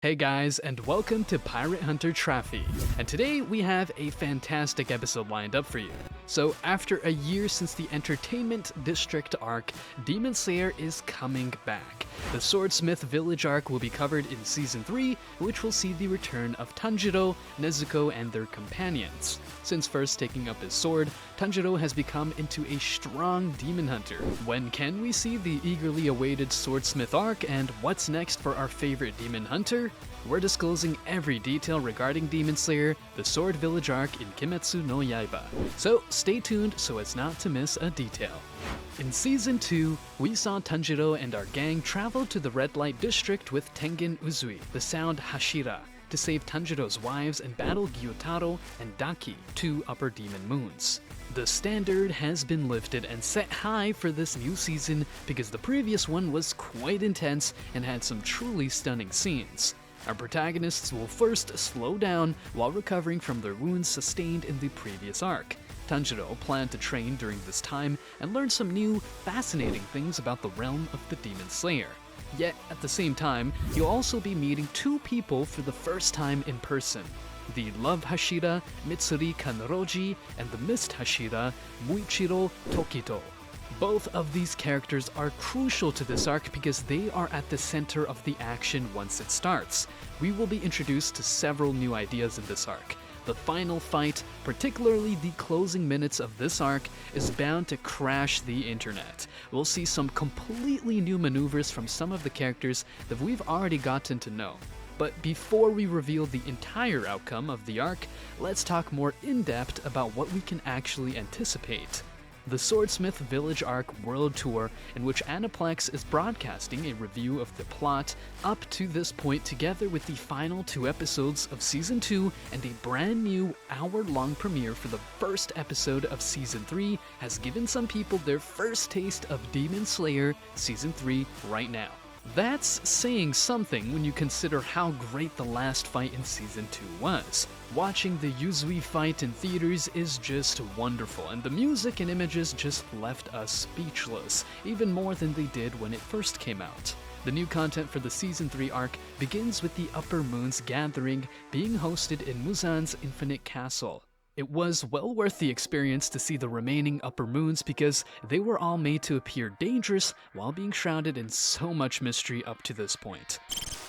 Hey guys, and welcome to Pirate Hunter Trophy. And today we have a fantastic episode lined up for you. So after a year since the Entertainment District arc, Demon Slayer is coming back. The Swordsmith Village arc will be covered in Season 3, which will see the return of Tanjiro, Nezuko, and their companions. Since first taking up his sword, Tanjiro has become into a strong demon hunter. When can we see the eagerly awaited Swordsmith arc, and what's next for our favorite demon hunter? We're disclosing every detail regarding Demon Slayer, the Sword Village arc in Kimetsu no Yaiba. So stay tuned so as not to miss a detail. In Season 2, we saw Tanjiro and our gang travel to the Red Light District with Tengen Uzui, the Sound Hashira, to save Tanjiro's wives and battle Gyutaro and Daki, two upper demon moons. The standard has been lifted and set high for this new season because the previous one was quite intense and had some truly stunning scenes. Our protagonists will first slow down while recovering from their wounds sustained in the previous arc. Tanjiro planned to train during this time and learn some new, fascinating things about the realm of the Demon Slayer. Yet, at the same time, you'll also be meeting two people for the first time in person. The Love Hashira, Mitsuri Kanroji, and the Mist Hashira, Muichiro Tokito. Both of these characters are crucial to this arc because they are at the center of the action once it starts. We will be introduced to several new ideas in this arc. The final fight, particularly the closing minutes of this arc, is bound to crash the internet. We'll see some completely new maneuvers from some of the characters that we've already gotten to know. But before we reveal the entire outcome of the arc, let's talk more in-depth about what we can actually anticipate. The Swordsmith Village Arc World Tour, in which Aniplex is broadcasting a review of the plot up to this point together with the final 2 episodes of Season 2 and a brand new hour-long premiere for the first episode of Season 3, has given some people their first taste of Demon Slayer Season 3 right now. That's saying something when you consider how great the last fight in Season 2 was. Watching the Uzui fight in theaters is just wonderful, and the music and images just left us speechless, even more than they did when it first came out. The new content for the Season 3 arc begins with the Upper Moon's gathering being hosted in Muzan's Infinite Castle. It was well worth the experience to see the remaining Upper Moons because they were all made to appear dangerous while being shrouded in so much mystery up to this point.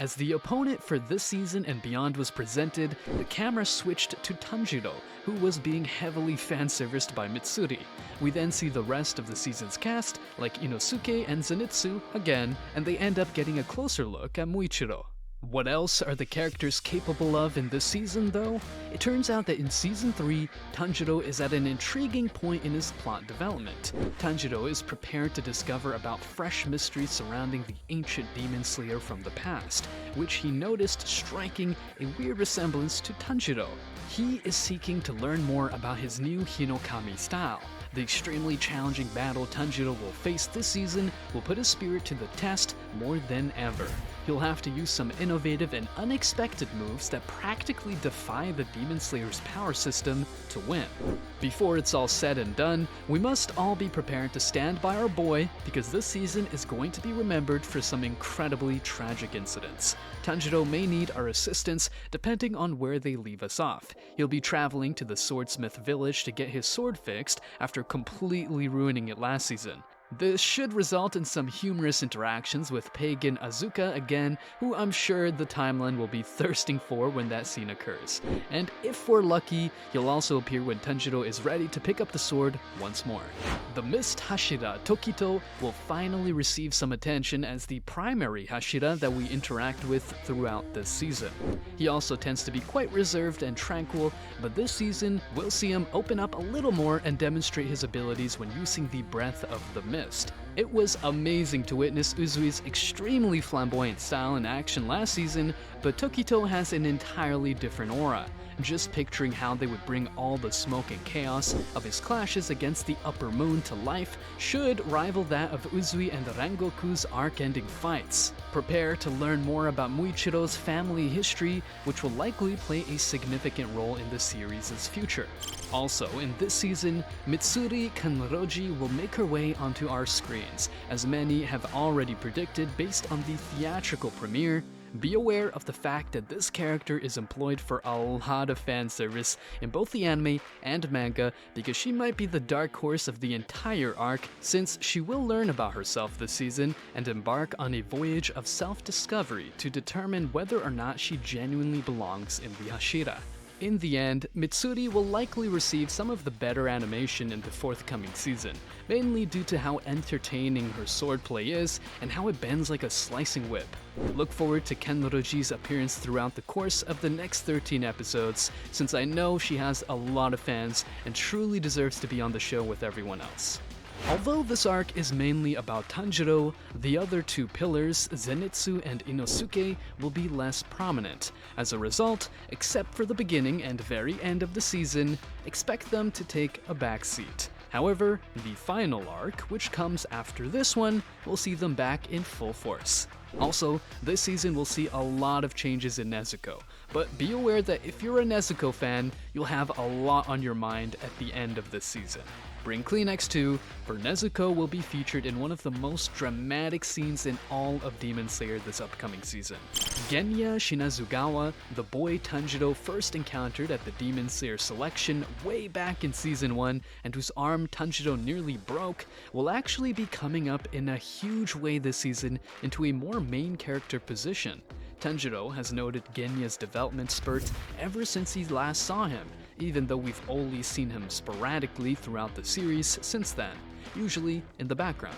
As the opponent for this season and beyond was presented, the camera switched to Tanjiro, who was being heavily fan-serviced by Mitsuri. We then see the rest of the season's cast, like Inosuke and Zenitsu, again, and they end up getting a closer look at Muichiro. What else are the characters capable of in this season, though? It turns out that in Season 3, Tanjiro is at an intriguing point in his plot development. Tanjiro is prepared to discover about fresh mysteries surrounding the ancient Demon Slayer from the past, which he noticed striking a weird resemblance to Tanjiro. He is seeking to learn more about his new Hinokami style. The extremely challenging battle Tanjiro will face this season will put his spirit to the test more than ever. He'll have to use some innovative and unexpected moves that practically defy the Demon Slayer's power system to win. Before it's all said and done, we must all be prepared to stand by our boy because this season is going to be remembered for some incredibly tragic incidents. Tanjiro may need our assistance depending on where they leave us off. He'll be traveling to the Swordsmith Village to get his sword fixed after completely ruining it last season. This should result in some humorous interactions with Pagan Azuka again, who I'm sure the timeline will be thirsting for when that scene occurs. And if we're lucky, he'll also appear when Tanjiro is ready to pick up the sword once more. The Mist Hashira Tokito will finally receive some attention as the primary Hashira that we interact with throughout this season. He also tends to be quite reserved and tranquil, but this season we'll see him open up a little more and demonstrate his abilities when using the Breath of the Mist. It was amazing to witness Uzui's extremely flamboyant style in action last season, but Tokito has an entirely different aura. Just picturing how they would bring all the smoke and chaos of his clashes against the Upper Moon to life should rival that of Uzui and Rengoku's arc-ending fights. Prepare to learn more about Muichiro's family history, which will likely play a significant role in the series' future. Also, in this season, Mitsuri Kanroji will make her way onto our screens, as many have already predicted based on the theatrical premiere. be aware of the fact that this character is employed for a lot of fan service in both the anime and manga because she might be the dark horse of the entire arc, since she will learn about herself this season and embark on a voyage of self-discovery to determine whether or not she genuinely belongs in the Hashira. In the end, Mitsuri will likely receive some of the better animation in the forthcoming season, mainly due to how entertaining her swordplay is and how it bends like a slicing whip. Look forward to Kenroji's appearance throughout the course of the next 13 episodes, since I know she has a lot of fans and truly deserves to be on the show with everyone else. Although this arc is mainly about Tanjiro, the other two pillars, Zenitsu and Inosuke, will be less prominent. As a result, except for the beginning and very end of the season, expect them to take a backseat. However, the final arc, which comes after this one, will see them back in full force. Also, this season will see a lot of changes in Nezuko, but be aware that if you're a Nezuko fan, you'll have a lot on your mind at the end of this season. Bring Kleenex too, for Nezuko will be featured in one of the most dramatic scenes in all of Demon Slayer this upcoming season. Genya Shinazugawa, the boy Tanjiro first encountered at the Demon Slayer selection way back in Season 1 and whose arm Tanjiro nearly broke, will actually be coming up in a huge way this season into a more main character position. Tanjiro has noted Genya's development spurt ever since he last saw him, even though we've only seen him sporadically throughout the series since then, usually in the background.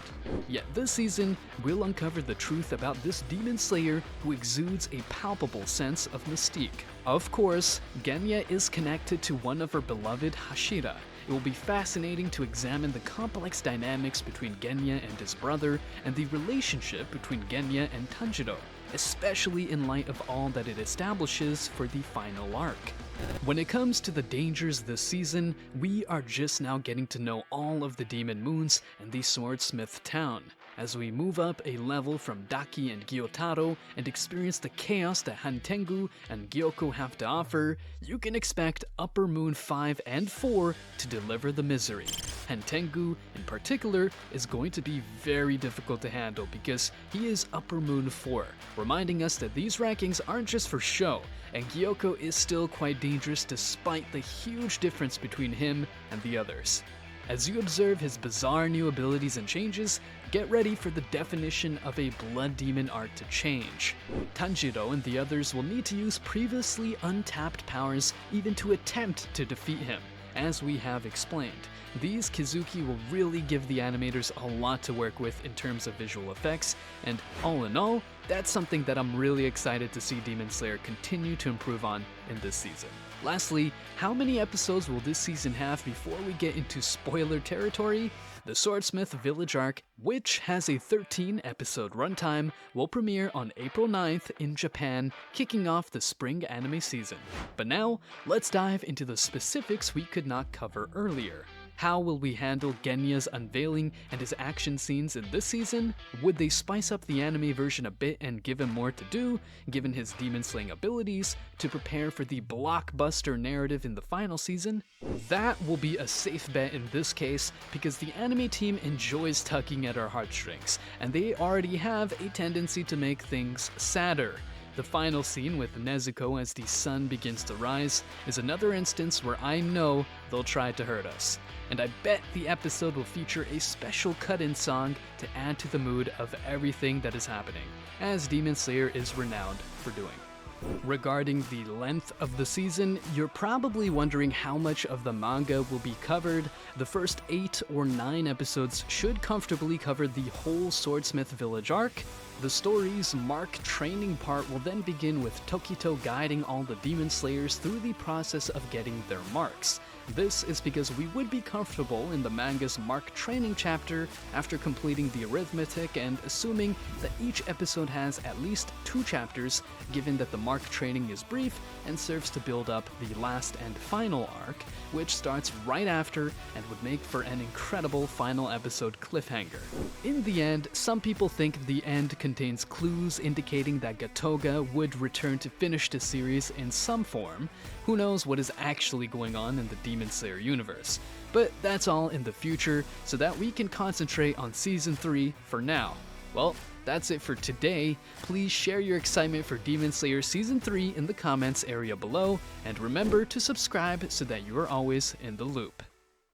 Yet this season, we'll uncover the truth about this Demon Slayer who exudes a palpable sense of mystique. Of course, Genya is connected to one of her beloved Hashira. It will be fascinating to examine the complex dynamics between Genya and his brother, and the relationship between Genya and Tanjiro, especially in light of all that it establishes for the final arc. When it comes to the dangers this season, we are just now getting to know all of the demon moons and the swordsmith town. As we move up a level from Daki and Gyotaro and experience the chaos that Hantengu and Gyoko have to offer, you can expect Upper Moon 5 and 4 to deliver the misery. Hantengu, in particular, is going to be very difficult to handle because he is Upper Moon 4, reminding us that these rankings aren't just for show, and Gyoko is still quite dangerous despite the huge difference between him and the others. As you observe his bizarre new abilities and changes, get ready for the definition of a blood demon arc to change. Tanjiro and the others will need to use previously untapped powers even to attempt to defeat him, as we have explained. These Kizuki will really give the animators a lot to work with in terms of visual effects, and all in all, that's something that I'm really excited to see Demon Slayer continue to improve on in this season. Lastly, how many episodes will this season have before we get into spoiler territory? The Swordsmith Village arc, which has a 13-episode runtime, will premiere on April 9th in Japan, kicking off the spring anime season. But now, let's dive into the specifics we could not cover earlier. How will we handle Genya's unveiling and his action scenes in this season? Would they spice up the anime version a bit and give him more to do, given his demon-slaying abilities, to prepare for the blockbuster narrative in the final season? That will be a safe bet in this case, because the anime team enjoys tugging at our heartstrings, and they already have a tendency to make things sadder. The final scene with Nezuko as the sun begins to rise is another instance where I know they'll try to hurt us. And I bet the episode will feature a special cut-in song to add to the mood of everything that is happening, as Demon Slayer is renowned for doing. Regarding the length of the season, you're probably wondering how much of the manga will be covered. The first 8 or 9 episodes should comfortably cover the whole Swordsmith Village arc. The story's mark training part will then begin with Tokito guiding all the Demon Slayers through the process of getting their marks. This is because we would be comfortable in the manga's mark training chapter after completing the arithmetic and assuming that each episode has at least 2 chapters, given that the mark training is brief and serves to build up the last and final arc, which starts right after and would make for an incredible final episode cliffhanger. In the end, some people think the end contains clues indicating that Gatoga would return to finish the series in some form. Who knows what is actually going on in the Demon Slayer universe? But that's all in the future, so that we can concentrate on Season 3 for now. Well, that's it for today. Please share your excitement for Demon Slayer Season 3 in the comments area below, and remember to subscribe so that you are always in the loop.